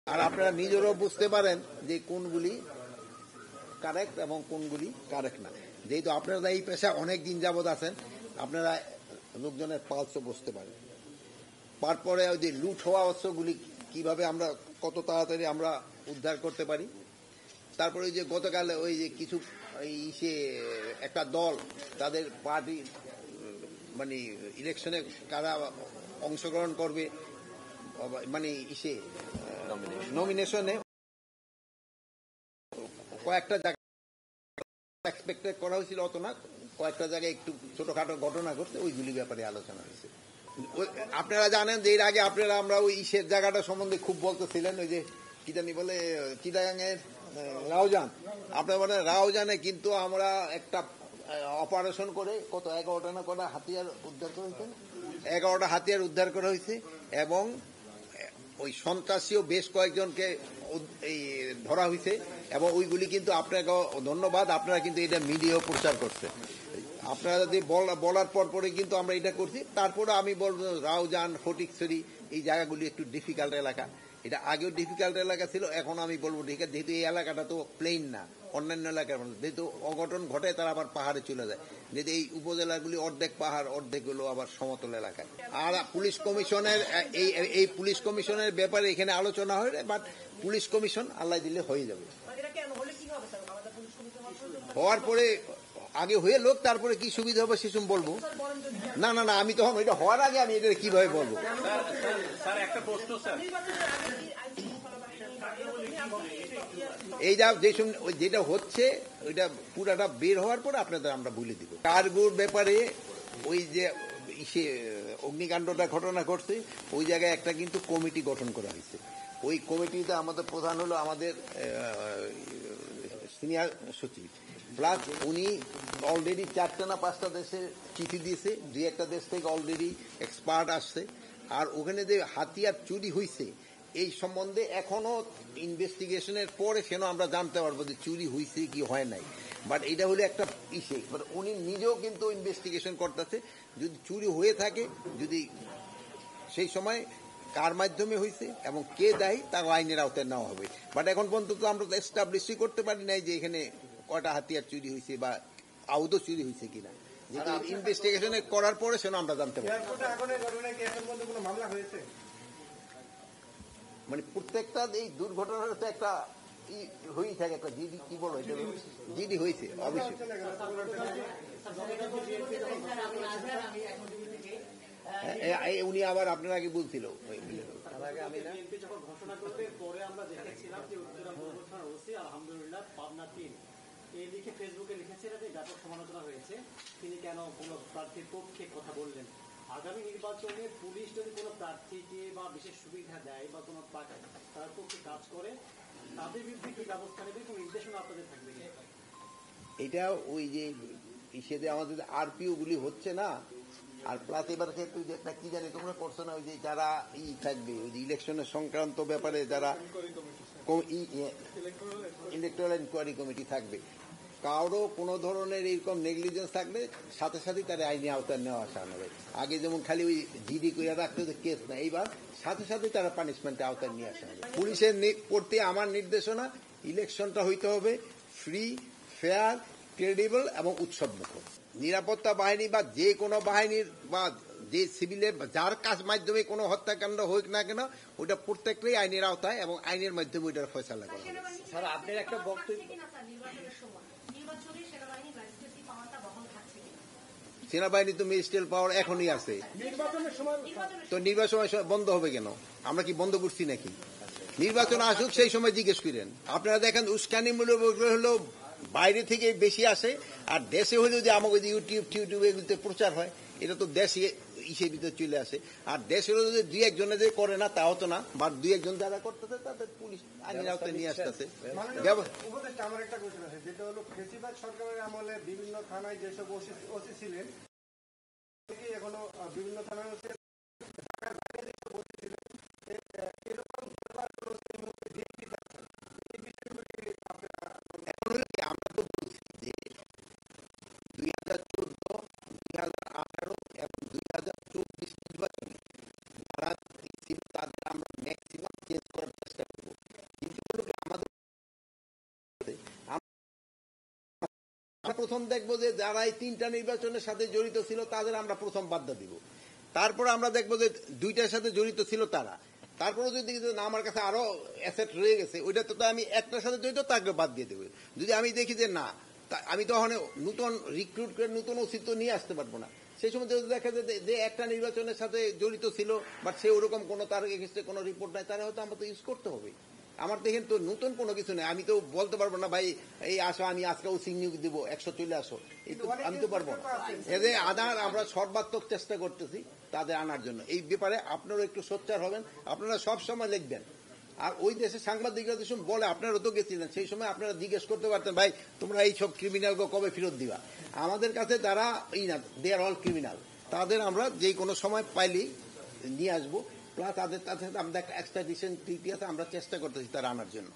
আর আপনারা নিজেরও বুঝতে পারেন যে কোনগুলি কারেক্ট এবং কোনগুলি কারেক্ট না। যেহেতু আপনারা এই পেশায় অনেক দিন যাবৎ আছেন, আপনারা লোকজনের পালসও বুঝতে পারেন। তারপরে ওই যে লুট হওয়া অস্ত্রগুলি কিভাবে আমরা কত তাড়াতাড়ি আমরা উদ্ধার করতে পারি। তারপরে ওই যে গতকাল ওই যে কিছু সে একটা দল তাদের পার্টি মানে ইলেকশনে কারা অংশগ্রহণ করবে মানে ইসে নমিনেশনে কয়েকটা জায়গা এক্সপেক্টেড করা হয়েছিল, অত না, কয়েকটা জায়গায় একটু ছোটখাটো ঘটনা ঘটছে, ওইগুলি ব্যাপারে আলোচনা হয়েছে। আপনারা জানেন যে এর আগে আপনারা আমরা ওই ইসের জায়গাটা সম্বন্ধে খুব বলতেছিলেন, ওই যে কি জানি বলে চিটাগাঙের রাউজান, আপনারা বলেন রাউজানে কিন্তু আমরা একটা অপারেশন করে কত 11টা না কটা হাতিয়ার উদ্ধার করা হয়েছে, 11টা হাতিয়ার উদ্ধার করা হয়েছে এবং ওই সন্ত্রাসীও বেশ কয়েকজনকে এই ধরা হয়েছে এবং ওইগুলি কিন্তু আপনাকে ধন্যবাদ, আপনারা কিন্তু এটা মিডিয়াও প্রচার করছে। আপনারা যদি বলার পরে কিন্তু আমরা এটা করছি। তারপরে আমি বলবো রাউজান, ফটিকছড়ি এই জায়গাগুলি একটু ডিফিকাল্ট এলাকা, এটা আগেও ডিফিকাল্ট এলাকা ছিল, এখন আমি বলবো ঠিক আছে, যেহেতু এই এলাকাটা তো প্লেন না, অন্যান্য এলাকার মধ্যে যেহেতু অঘটন ঘটে তারা আবার পাহাড়ে চলে যায়, যেহেতু এই উপজেলাগুলি অর্ধেক পাহাড় অর্ধেক হলো আবার সমতল এলাকায়। আর পুলিশ কমিশনের এই পুলিশ কমিশনের ব্যাপারে এখানে আলোচনা হয়, বাট পুলিশ কমিশন আল্লাহ দিলে হয়ে যাবে। হওয়ার পরে আগে হয়ে লোক তারপরে কি সুবিধা হবে সেসব বলবো। না না না, আমি তখন এটা হওয়ার আগে আমি এটা কিভাবে বলবো। এই যা যেটা হচ্ছে ওইটা পুরাটা বের হওয়ার পরে আপনাদের আমরা বলে দিব। কারগুর ব্যাপারে ওই যে অগ্নিকাণ্ডটা ঘটনা ঘটছে ওই জায়গায় একটা কিন্তু কমিটি গঠন করা হয়েছে। ওই কমিটিতে আমাদের প্রধান হলো আমাদের সিনিয়র সচিব, প্লাস উনি অলরেডি 4টা না 5টা দেশে চিঠি দিয়েছে, 2-1টা দেশ থেকে অলরেডি এক্সপার্ট আসছে। আর ওখানে যে হাতিয়ার চুরি হয়েছে এই সম্বন্ধে এখনো ইনভেস্টিগেশনের পরে সেন আমরা জানতে পারবো যে চুরি হয়েছে কি হয় নাই। বাট এটা হলো একটা ইসে, উনি নিজেও কিন্তু ইনভেস্টিগেশন করতেছে, যদি চুরি হয়ে থাকে, যদি সেই সময় কার মাধ্যমে হয়েছে এবং কে দায়ী তার আইনের আওতায় নেওয়া হবে। বাট এখন পর্যন্ত আমরা এস্টাবলিশই করতে পারি নাই যে এখানে কয়টা হাতিয়ার চুরি হয়েছে বা আউদও চুরি হয়েছে কিনা। যেহেতু ইনভেস্টিগেশন করার পরে সেন আমরা জানতে পারি। মানে প্রত্যেকটা এই দুর্ঘটনার তো একটা হয়েই থাকে, একটা জিডি কি বলো, জিডি হয়েছে অবশ্যই। উনি আবার আপনার আগে বলছিল লিখে ফেসবুকে লিখেছিলেন যে ব্যাপক সমালোচনা হয়েছে, তিনি কেন কোনো প্রার্থীর পক্ষে কথা বললেন। আগামী নির্বাচনে পুলিশ যদি কোনো প্রার্থীকে বা বিশেষ সুবিধা দেয় বা কোনো তার পক্ষে কাজ করে, তাদের বিরুদ্ধে কি ব্যবস্থা নেবে, কোনো নির্দেশনা আপনাদের থাকবে? এটা ওই যে ইসেতে আমাদের আরপিও গুলি হচ্ছে না, আর প্লাস এবার একটা কি জানি তোমরা করছো না, ওই যে যারা থাকবে ওই যে ইলেকশনের সংক্রান্ত ব্যাপারে যারা ইলেকট্রাল ইনকোয়ারি কমিটি থাকবে, কারো কোনো ধরনের এরকম নেগলিজেন্স থাকলে সাথে সাথে তার আইনি আওতায় নেওয়া আসা হবে। আগে যেমন খালি ওই জিডি করে রাখতে কেস না, এইবার সাথে সাথে তারা পানিশমেন্টের আওতায় নিয়ে আসা হবে। পুলিশের প্রতি আমার নির্দেশনা, ইলেকশনটা হইতে হবে ফ্রি, ফেয়ার, ক্রেডিবল এবং উৎসবমুখর। নিরাপত্তা বাহিনী বা যে কোনো বাহিনীর বা যে সিভিলের যার কাজ মাধ্যমে কোনো হত্যাকাণ্ড হোক না কেন, ওইটা প্রত্যেকটাই আইনের আওতায় এবং আইনের মাধ্যমে ওইটার ফয়সালা করা হবে। স্যার আপনার একটা বক্তব্য, সেনাবাহিনী তো ম্যাজিস্ট্রেট পাওয়ার এখনই আছে, তো নির্বাচন বন্ধ হবে কেন? আমরা কি বন্ধ করছি নাকি? নির্বাচন আসুক সেই সময় জিজ্ঞেস করেন। আপনারা দেখেন উস্কানিমূলক হলো বাইরে থেকে বেশি আসে, আর দেশে হলে যে আমাকে ইউটিউবে প্রচার হয়, এটা তো দেশে ইসের ভিতরে চলে আসে। আর দেশের যদি 2-1 যে করে না তা হতো না, বা 2-1 যারা করতেছে তাদের পুলিশ আইনের আওতায় নিয়ে আসতেছে। আমার একটা কোশ্চেন আছে, যেটা হলো ফেসিবাদ সরকারের আমলে বিভিন্ন থানায় যেসব ওসি ছিলেন, এখনো বিভিন্ন থানায় আমরা তো বলছি যে 2014, 2018 এবং 2024 নির্বাচনে যারা ছিল তাদের আমরা ম্যাক্সিমাম চেঞ্জ করার চেষ্টা করবো। আমরা প্রথম দেখবো যে যারা এই 3টা নির্বাচনের সাথে জড়িত ছিল তাদের আমরা প্রথম বাদ দিব। তারপরে আমরা দেখবো যে 2টার সাথে জড়িত ছিল তারা। তারপরে যদি দেখি যে না আমার কাছে আরো অ্যাসেট রয়ে গেছে, ওইটা তো আমি একটার সাথে জড়িত তাকে বাদ দিয়ে দেবো। যদি আমি দেখি যে না, আমি তো ওখানে নতুন রিক্রুট করে নতুন অস্তিত্ব নিয়ে আসতে পারবো না। সেই সময় যদি দেখা যায় যে একটা নির্বাচনের সাথে জড়িত ছিল বাট সে ওরকম কোনো তার এগেইনস্টে কোনো রিপোর্ট নাই, তারা হয়তো আমরা তো ইউজ করতে হবে। আমার দেখেন তো নতুন কোনো কিছু নেই। আমি তো বলতে পারবো না ভাই এই আসো আমি আজকেও সিগনিউক দিব 100 চলে আসো, আমি তো পারবো না। এদের আনার আমরা সর্বাত্মক চেষ্টা করতেছি তাদের আনার জন্য। এই ব্যাপারে আপনারা একটু সোচ্চার হবেন, আপনারা সব সময় লিখবেন। আর ওই দেশে সাংবাদিকরা যে সময় বলে আপনারা তো গেছিলেন, সেই সময় আপনারা জিজ্ঞেস করতে পারতেন ভাই তোমরা এই সব ক্রিমিনালকে কবে ফেরত দিবা। আমাদের কাছে তারা এই না, দে আর অল ক্রিমিনাল। তাদের আমরা যে কোনো সময় পাইলেই নিয়ে আসবো, প্লাস তাদের সাথে আমাদের একটা এক্সট্রাডিশন ট্রিটি আছে, আমরা চেষ্টা করতেছি তারা আনার জন্য।